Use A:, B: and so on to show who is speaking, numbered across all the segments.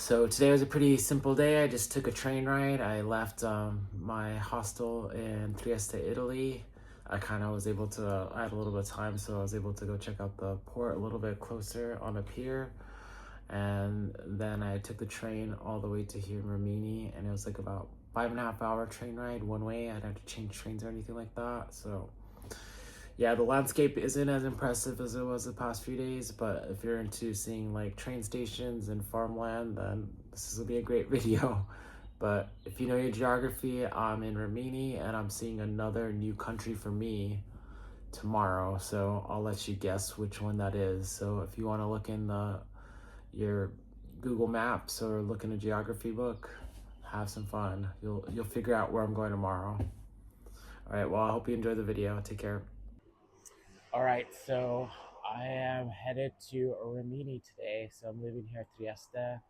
A: So today was a pretty simple day. I just took a train ride. I left my hostel in Trieste, Italy. I kind of was able to, I had a little bit of time, so I was able to go check out the port a little bit closer on a pier. And then I took the train all the way to here in Rimini, and it was like about 5.5 hour train ride one way. I didn't have to change trains or anything like that. So yeah, the landscape isn't as impressive as it was the past few days, but if you're into seeing like train stations and farmland, then this will be a great video. But if you know your geography, I'm in Rimini and I'm seeing another new country for me tomorrow. So I'll let you guess which one that is. So if you want to look in your Google Maps or look in a geography book, have some fun. You'll figure out where I'm going tomorrow. All right, well, I hope you enjoy the video. Take care. All right, so I am headed to Rimini today. So I'm leaving here at Trieste,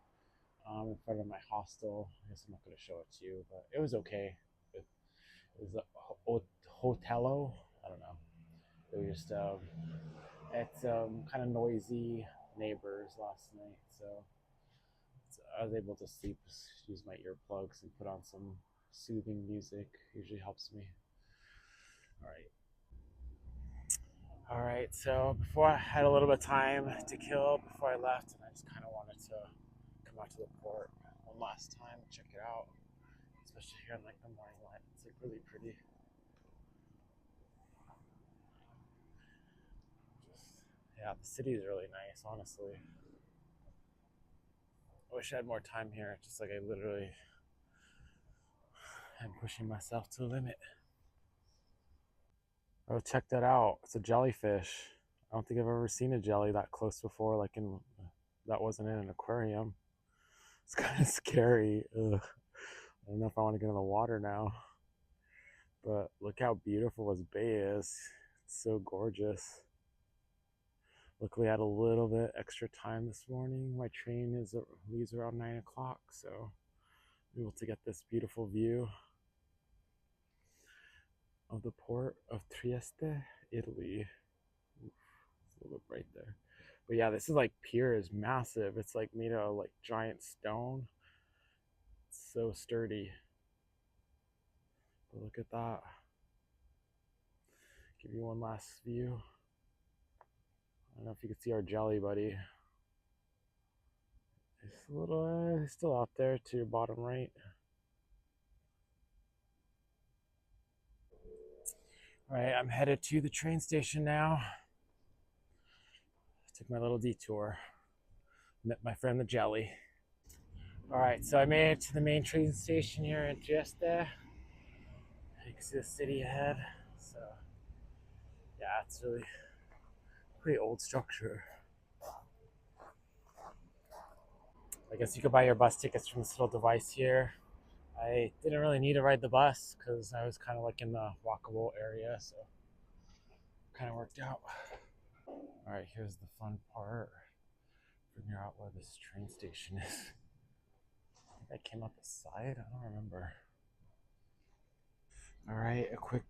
A: in front of my hostel. I guess I'm not going to show it to you, but it was okay. It was a hotello. I don't know. It was just it's kind of noisy neighbors last night, so I was able to sleep, use my earplugs, and put on some soothing music. Usually helps me. All right. All right, so before I had a little bit of time to kill before I left, and I just kind of wanted to come out to the port one last time and check it out, especially here in like the morning light. It's like really pretty. Yeah, the city is really nice, honestly. I wish I had more time here. Just like I literally am pushing myself to the limit. Oh, check that out! It's a jellyfish. I don't think I've ever seen a jelly that close before. Like in that wasn't in an aquarium. It's kind of scary. Ugh. I don't know if I want to get in the water now, but look how beautiful this bay is. It's so gorgeous. Luckily, I had a little bit extra time this morning. My train leaves around 9 o'clock, so I'm able to get this beautiful view of the port of Trieste, Italy. Oof, it's a little bit bright there. But yeah, this is like pier is massive. It's like made of like giant stone. It's so sturdy. But look at that. Give you one last view. I don't know if you can see our jelly buddy. It's a little, still out there to your bottom right. All right, I'm headed to the train station now. Took my little detour. Met my friend the jelly. All right, so I made it to the main train station here in Trieste. You can see the city ahead. So yeah, it's really pretty old structure. I guess you could buy your bus tickets from this little device here. I didn't really need to ride the bus because I was kind of like in the walkable area, so kind of worked out. All right, here's the fun part. Figure out where this train station is. I think I came up the side. I don't remember. All right, a quick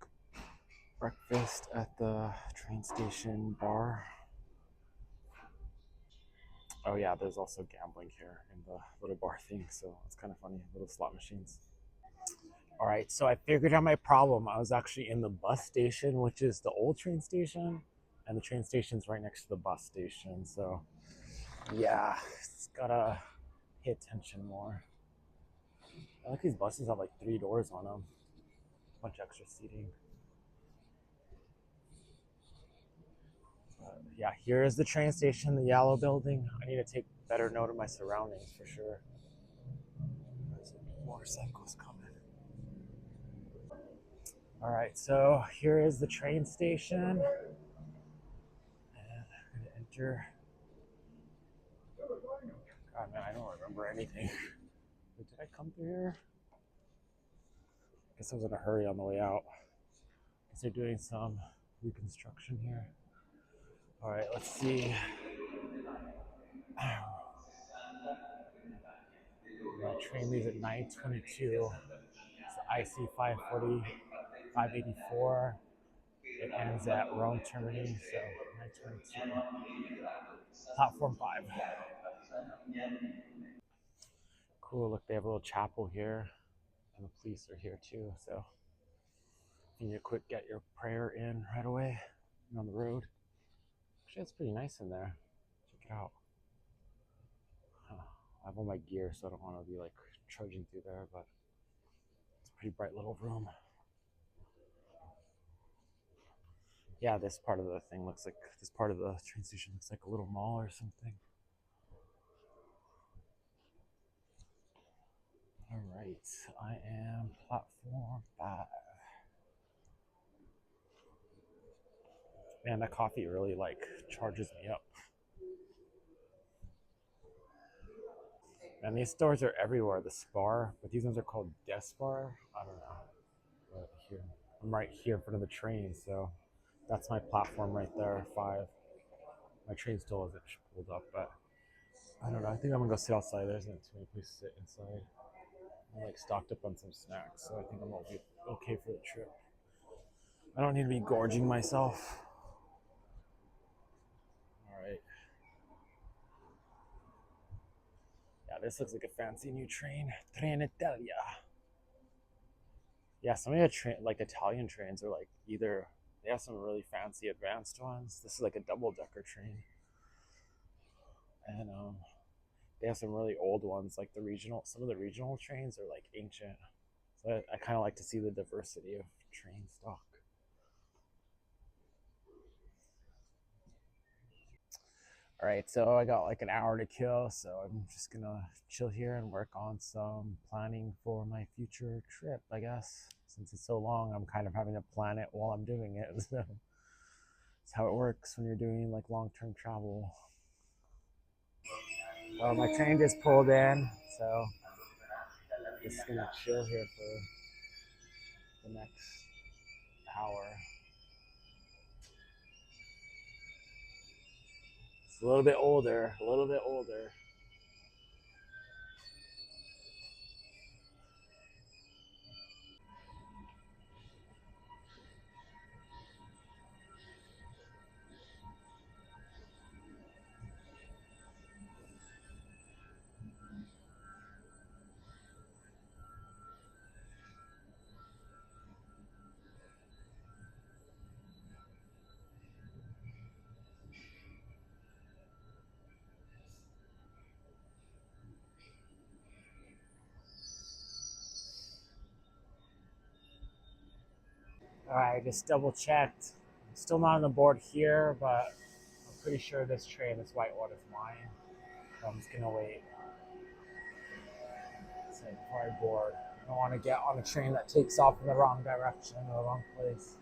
A: breakfast at the train station bar. Oh yeah, there's also gambling here in the little bar thing, so it's kind of funny. Little slot machines. All right, so I figured out my problem. I was actually in the bus station, which is the old train station, and the train station's right next to the bus station. So yeah, it's gotta pay attention more. I like these buses have like 3 doors on them, a bunch of extra seating. Yeah, here is the train station, the yellow building. I need to take better note of my surroundings for sure. There's motorcycles coming. All right, so here is the train station. And I'm gonna enter. God, man, I don't remember anything. Did I come through here? I guess I was in a hurry on the way out. I guess they're doing some reconstruction here. All right, let's see. The train leaves at 9:22. It's the IC 540, 584. It ends at Rome Termini, so 9:22. Platform 5. Cool, look, they have a little chapel here, and the police are here too, so you need to quick get your prayer in right away on the road. Actually, it's pretty nice in there. Check it out. I have all my gear, so I don't want to be like trudging through there, but it's a pretty bright little room. Yeah, this part of the thing looks like, this part of the train station looks like a little mall or something. All right, I am platform 5. Man, that coffee really like charges me up. And these stores are everywhere. The Spar, but these ones are called Despar. I don't know. But here, I'm right here in front of the train, so that's my platform right there, 5. My train still isn't pulled up, but I don't know. I think I'm gonna go sit outside. There's not too many places to sit inside. I'm like stocked up on some snacks, so I think I'm gonna be okay for the trip. I don't need to be gorging myself. All right. Yeah, this looks like a fancy new train. Trenitalia. Yeah, some of the like Italian trains are like either they have some really fancy advanced ones. This is like a double decker train, and they have some really old ones. Like the regional, some of the regional trains are like ancient. So I kind of like to see the diversity of train stock. All right, so I got like an hour to kill, so I'm just gonna chill here and work on some planning for my future trip, I guess. Since it's so long, I'm kind of having to plan it while I'm doing it. So it's how it works when you're doing like long-term travel. My train just pulled in, so I'm just gonna chill here for the next hour. It's a little bit older, a little bit older. All right, just double checked. Still not on the board here, but I'm pretty sure this train, this white one, is mine. So I'm just gonna wait. So before I board, I don't want to get on a train that takes off in the wrong direction or the wrong place.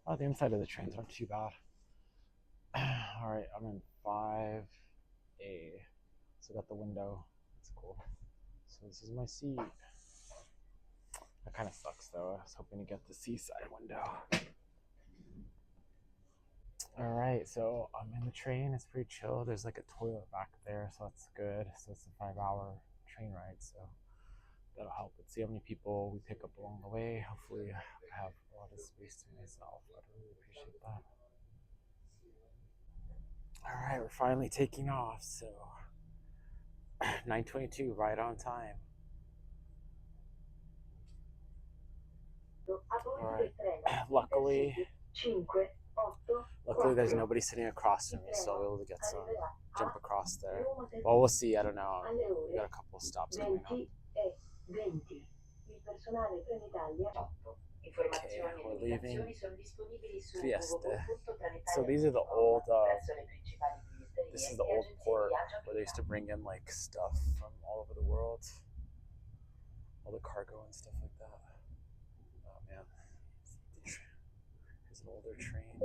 A: Oh, the inside of the trains aren't too bad. All right, I'm in 5A. So I got the window. That's cool. So this is my seat. That kind of sucks though. I was hoping to get the seaside window. All right, so I'm in the train. It's pretty chill. There's like a toilet back there, so that's good. So it's a 5-hour train ride, so that'll help. Let's see how many people we pick up along the way. Hopefully, I have a lot of space to myself. I'd really appreciate that. All right, we're finally taking off. So 9:22, right on time. All right. Luckily, there's nobody sitting across from me, so I'll be able to get some jump across there. Well, we'll see. I don't know. We got a couple of stops coming up. Okay, we're leaving Trieste. So these are the old. This is the old port where they used to bring in like stuff from all over the world, all the cargo and stuff like that. Oh man, here's an older train.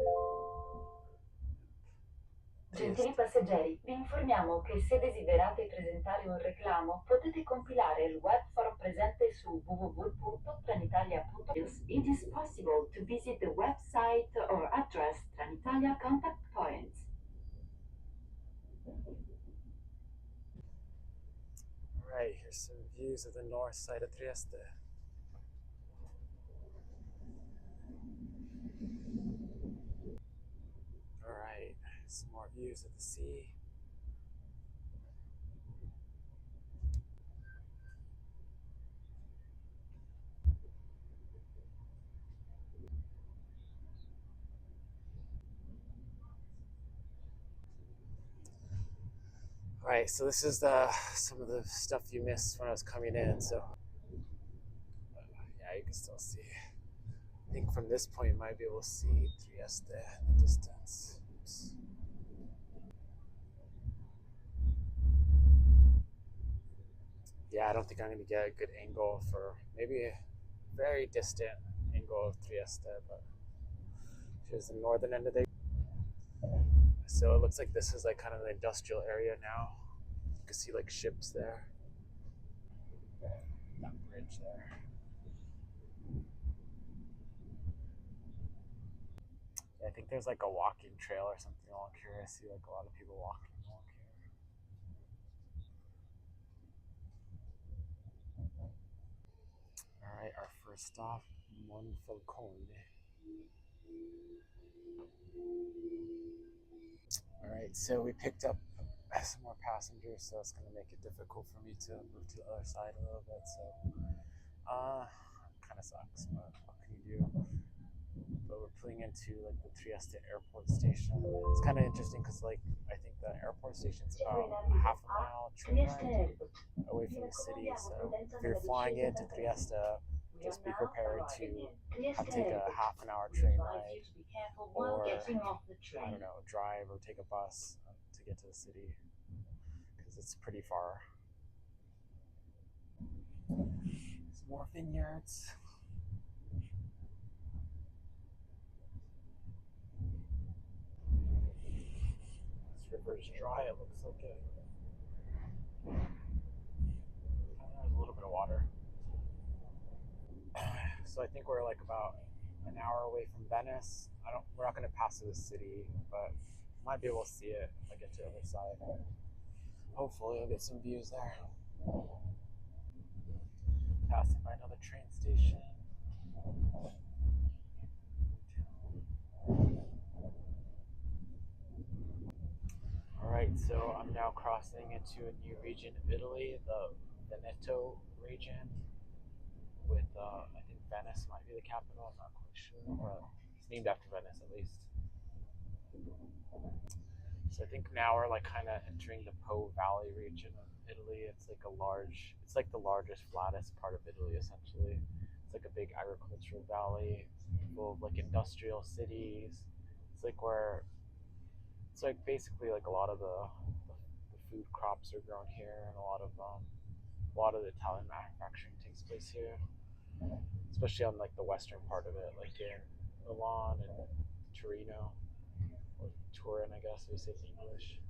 B: Gentili passeggeri, vi informiamo che se desiderate presentare un reclamo potete compilare il web form presente su www.trenitalia.it. It is possible to visit the website or address Trenitalia contact points.
A: Alright, here's some views of the north side of Trieste. Alright, some more views of the sea. Right, so this is some of the stuff you missed when I was coming in. So yeah, you can still see. I think from this point you might be able to see Trieste in the distance. Oops. Yeah, I don't think I'm going to get a good angle for maybe a very distant angle of Trieste, but here's the northern end of the. So it looks like this is like kind of the industrial area now. You can see like ships there. That bridge there. Yeah, I think there's like a walking trail or something along here. I see like a lot of people walking along here. All right, our first stop, Monfalcone. All right, so we picked up some more passengers, so it's going to make it difficult for me to move to the other side a little bit. So, kind of sucks, but what can you do? But we're pulling into like the Trieste airport station. It's kind of interesting because like I think the airport station's about half a mile train ride away from the city. So if you're flying into Trieste, just be prepared to take a half an hour train ride, or I don't know, drive or take a bus to get to the city because it's pretty far. Some more vineyards. This river's dry, it looks like it. There's a little bit of water. So I think we're like about an hour away from Venice. We're not going to pass through the city, but might be able to see it if I get to the other side. Hopefully I'll get some views there. Passing by another train station. Alright, so I'm now crossing into a new region of Italy, the Veneto region, with I think Venice might be the capital, I'm not quite sure. Or it's named after Venice at least. So I think now we're like kind of entering the Po Valley region of Italy. It's like the largest, flattest part of Italy essentially. It's like a big agricultural valley full of like industrial cities. It's like basically like a lot of the food crops are grown here, and a lot of the Italian manufacturing takes place here, especially on like the western part of it, like in Milan and Torino. Or Turin, I guess we say in English.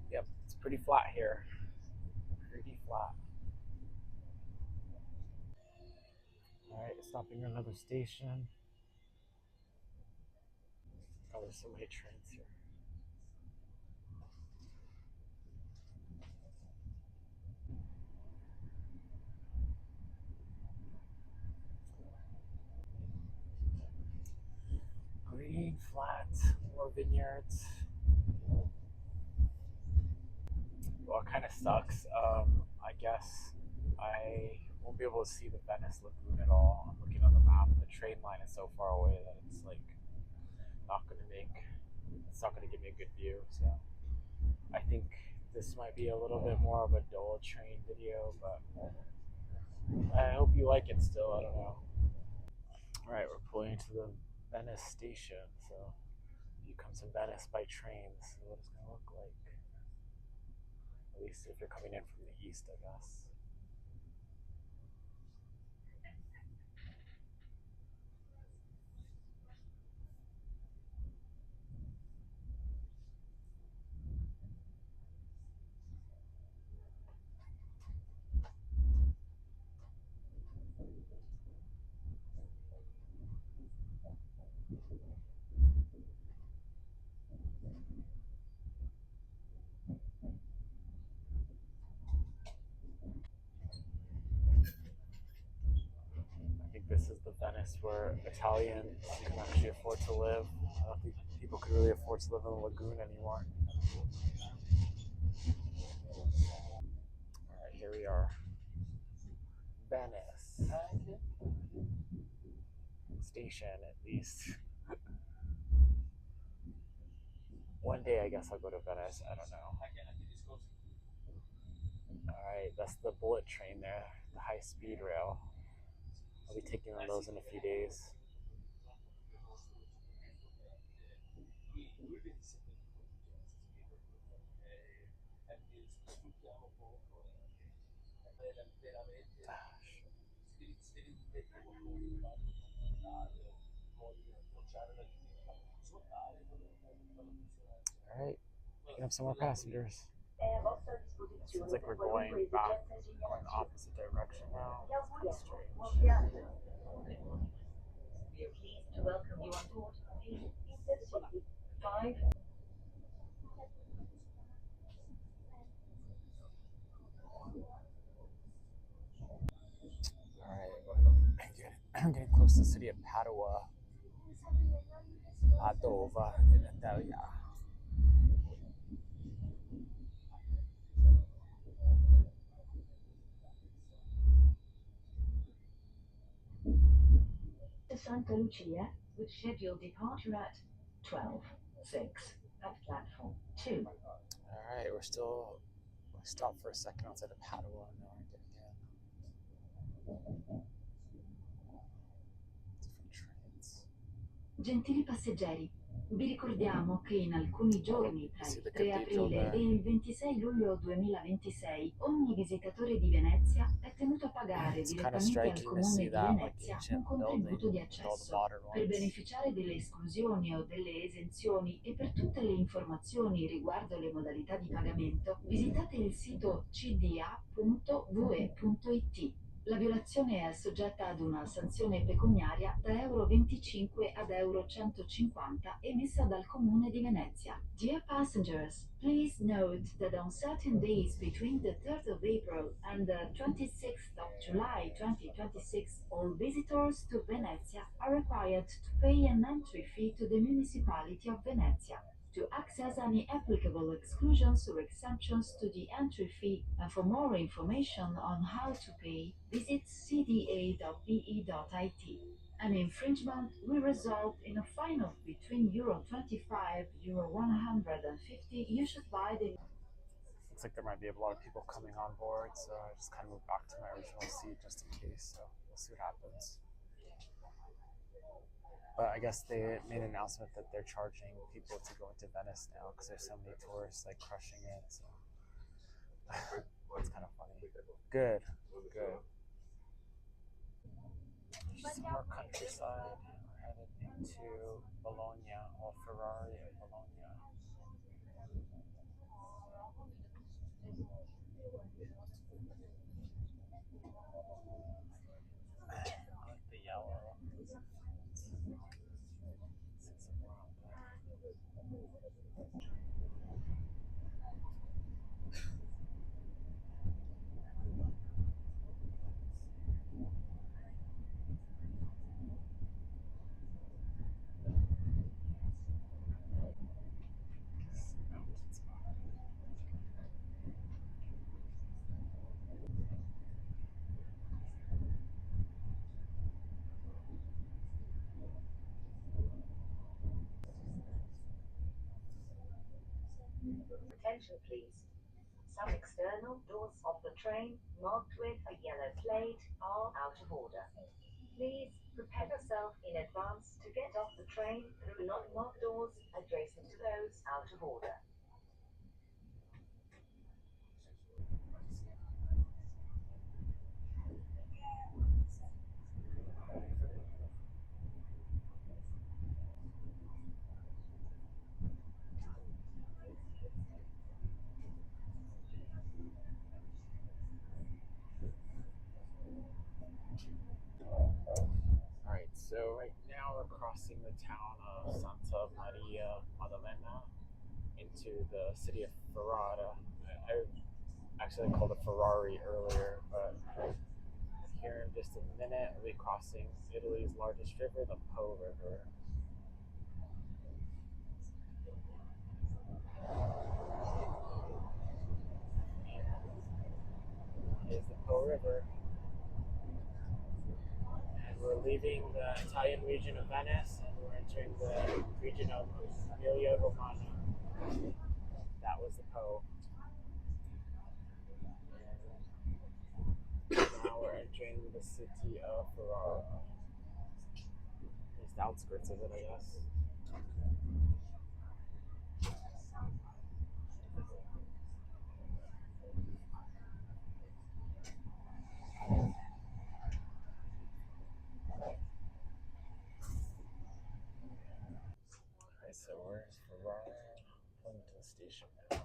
A: Yep, it's pretty flat here. Pretty flat. Alright, stopping at another station. Oh, there's so many trains here. Green, flat, more vineyards. Well, it kind of sucks. I guess I won't be able to see the Venice Lagoon at all. I'm looking on the map. The train line is so far away that it's like it's not gonna give me a good view. So I think this might be a little bit more of a dull train video, but I hope you like it still. I don't know. All right, we're pulling into the Venice station. So if you come to Venice by train, this is what it's gonna look like. At least if you're coming in from the east, I guess. I think this is the Venice where Italians can actually afford to live. I don't think people could really afford to live in the lagoon anymore. Alright, here we are. Venice. Station, at least. One day, I guess I'll go to Venice. I don't know. All right, that's the bullet train there, the high-speed rail. I'll be taking on those in a few days. All right, picking up some more passengers. Seems like we're going back, going the opposite direction now. It's kind of strange.
B: We are pleased to welcome you on board the Intercity 5.
A: All right, I'm getting close to the city of Padua. Padova in Italia.
B: To Santa Lucia with scheduled departure at 12:06 at platform 2.
A: All right, we stopped for a second outside of Padua, and now we're getting in. Different trains.
B: Gentili passeggeri, vi ricordiamo che in alcuni giorni tra il 3 aprile e il 26 luglio 2026 ogni visitatore di Venezia è tenuto a pagare direttamente al Comune di Venezia un contributo di accesso. Per beneficiare delle esclusioni o delle esenzioni e per tutte le informazioni riguardo le modalità di pagamento, visitate il sito cda.ve.it. La violazione è soggetta ad una sanzione pecuniaria da €25 ad €150 emessa dal Comune di Venezia. Dear passengers, please note that on certain days between the 3rd of April and the 26th of July 2026, all visitors to Venezia are required to pay an entry fee to the municipality of Venezia. To access any applicable exclusions or exemptions to the entry fee and for more information on how to pay, visit cda.be.it. An infringement will result in a fine of between €25, €150. You should buy the.
A: Looks like there might be a lot of people coming on board, so I just kind of moved back to my original seat just in case. So we'll see what happens. But I guess they made an announcement that they're charging people to go into Venice now because there's so many tourists like crushing it. So it's kind of funny. Good, good. Some more countryside. We're headed into Bologna or Ferrari or Bologna. I like the yellow.
B: Attention please. Some external doors of the train marked with a yellow plate are out of order. Please prepare yourself in advance to get off the train through non-marked doors adjacent to those out of order.
A: Alright, so right now we're crossing the town of Santa Maria Maddalena into the city of Ferrara. I actually called it Ferrari earlier, but here in just a minute we'll be crossing Italy's largest river, the Po River. Here's the Po River. And we're leaving the Italian region of Venice and we're entering the region of Emilia Romagna. Mexico. Now we're entering the city of Ferrara. Just the outskirts of it, I guess. Alright, so we're in Ferrara, pulling to the station now.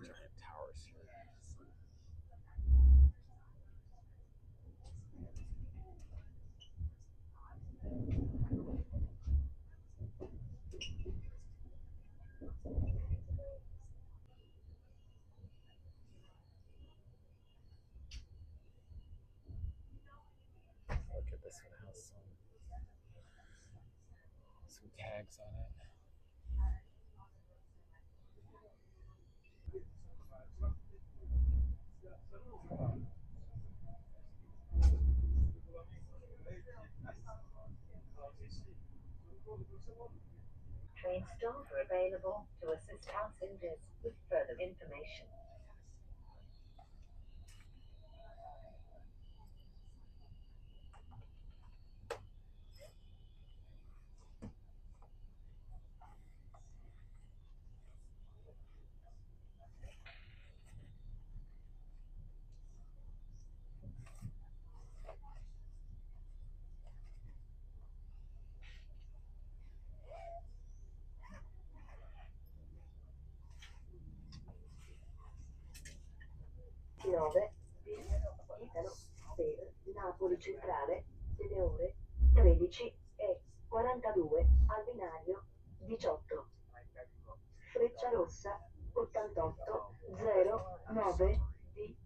A: Giant towers here. Look at this one, it has some tags on it.
B: Train staff are available to assist passengers with further information. Italo per Napoli Centrale delle ore 13:42 al binario 18. Freccia rossa 8809 di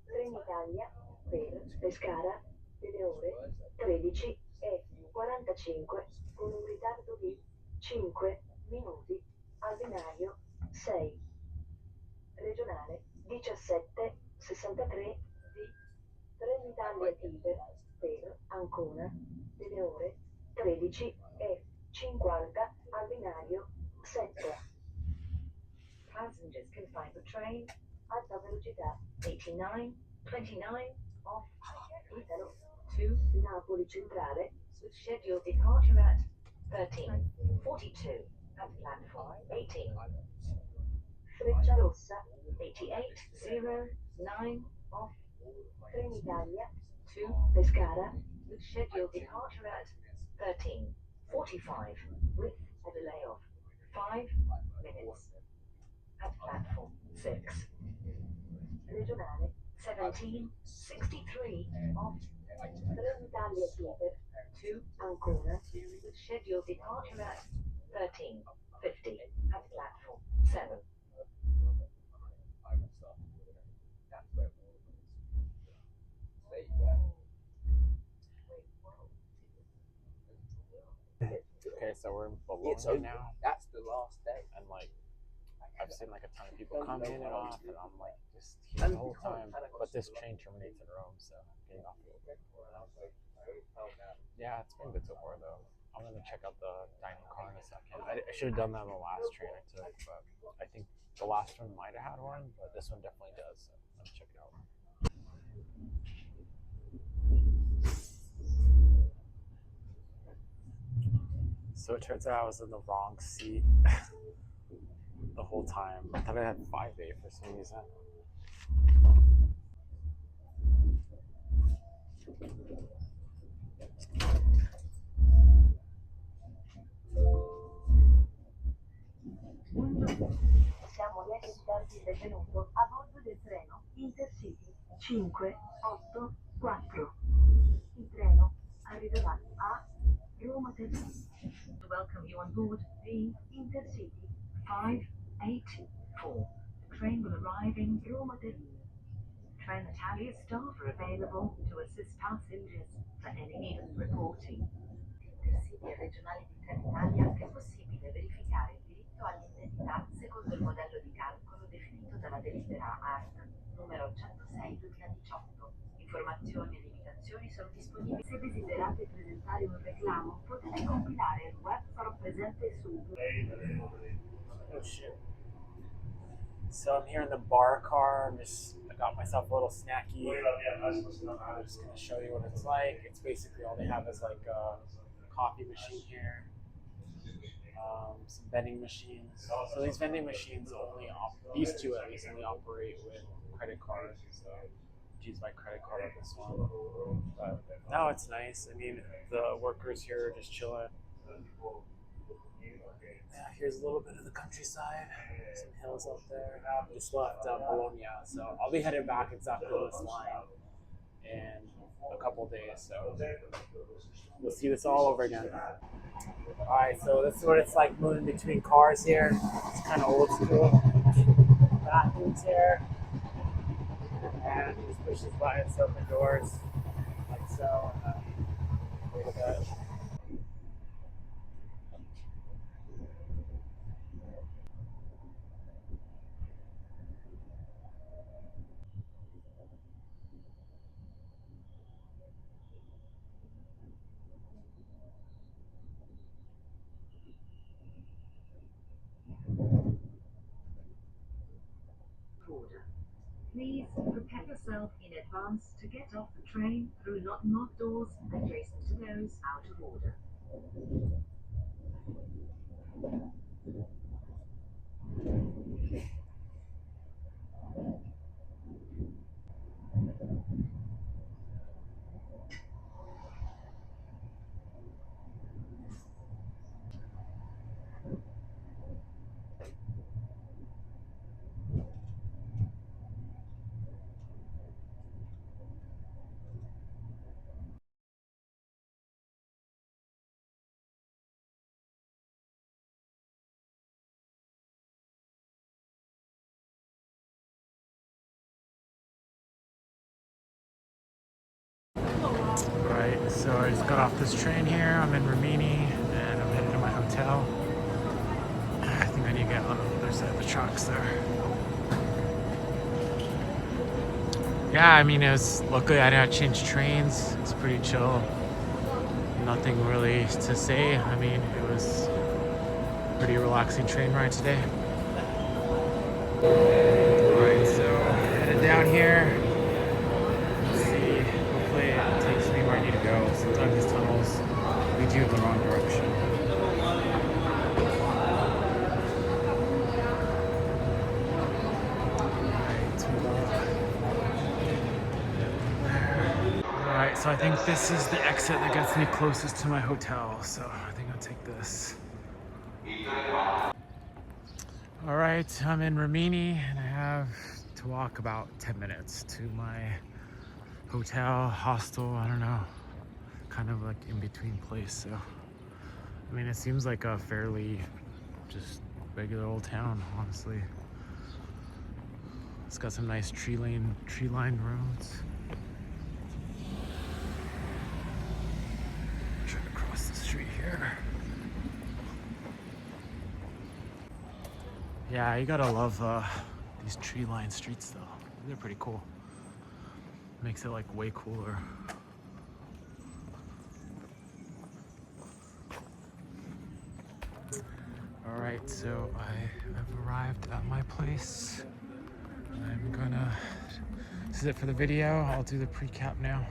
B: Trenitalia per Pescara delle ore 13:45 con un ritardo di 5 minuti al binario 6. Regionale 1763 di Trenitalia Tiber per Ancona delle ore 13:50 al binario 7. Passengers can find the train alta velocità 8929 off Italo to Napoli Centrale with scheduled departure at 13:42 at platform 18. Freccia rossa 8809 off Trenitalia to Pescara with scheduled departure at 13:45 with a delay of 5 minutes at platform 6. Regionale 1763 off Trenitalia Tiber to Ancona with scheduled departure at 13:50 at platform 7.
A: Okay, so we're in Bologna now.
C: That's the last day.
A: And like, I've seen like a ton of people come in and off, and I'm like just here the whole time. But this train terminates in Rome, so I'm getting off a little bit. Yeah, it's been good so far though. I'm gonna check out the dining car in a second. I should have done that on the last train I took, but I think the last one might have had one, but this one definitely does. So let's check it out. So it turns out I was in the wrong seat the whole time. I thought I had 5A for some reason.
B: Siamo lieti di darvi il benvenuto a bordo del treno Intercity 584. Il treno arriverà a Roma Termini. To welcome you on board the Intercity 584. The train will arrive in Roma Termini. Trenitalia staff are available to assist passengers for any needed reporting. Intercity regionale di Trenitalia è possibile verificare e compilare il web sarà presente su.
A: Oh shit. So I'm here in the bar car. I got myself a little snacky. I'm just gonna show you what it's like. It's basically all they have is like a coffee machine here, some vending machines. So these vending machines these two at least only operate with credit cards. So I use my credit card on this one. But no, it's nice. I mean, the workers here are just chilling. Yeah, here's a little bit of the countryside, some hills up there. Just left Bologna, so I'll be heading back exactly on this line in a couple days. So we'll see this all over again. All right, so this is what it's like moving between cars here. It's kind of old school. Bathrooms here, and you just push this button to open doors, like so. Wait a bit.
B: Please prepare yourself in advance to get off the train through locked doors adjacent to those out of order.
A: Right, so I just got off this train here. I'm in Rimini and I'm headed to my hotel. I think I need to get on the other side of the tracks there. Yeah, I mean, luckily I didn't change trains. It's pretty chill. Nothing really to say. I mean, it was a pretty relaxing train ride today. Alright, so headed down here. Let's see. Hopefully it takes me where I need to go. Sometimes these tunnels lead you in the wrong direction. Alright, so I think this is the exit that gets me closest to my hotel. So I think I'll take this. Alright, I'm in Rimini and I have to walk about 10 minutes to my hotel, hostel, I don't know, kind of like in between place. So, I mean, it seems like a fairly just regular old town, honestly. It's got some nice tree-lined roads. Try to cross the street here. Yeah, you gotta love these tree-lined streets though. They're pretty cool. Makes it like way cooler. Alright, so I have arrived at my place. This is it for the video. I'll do the pre-cap now.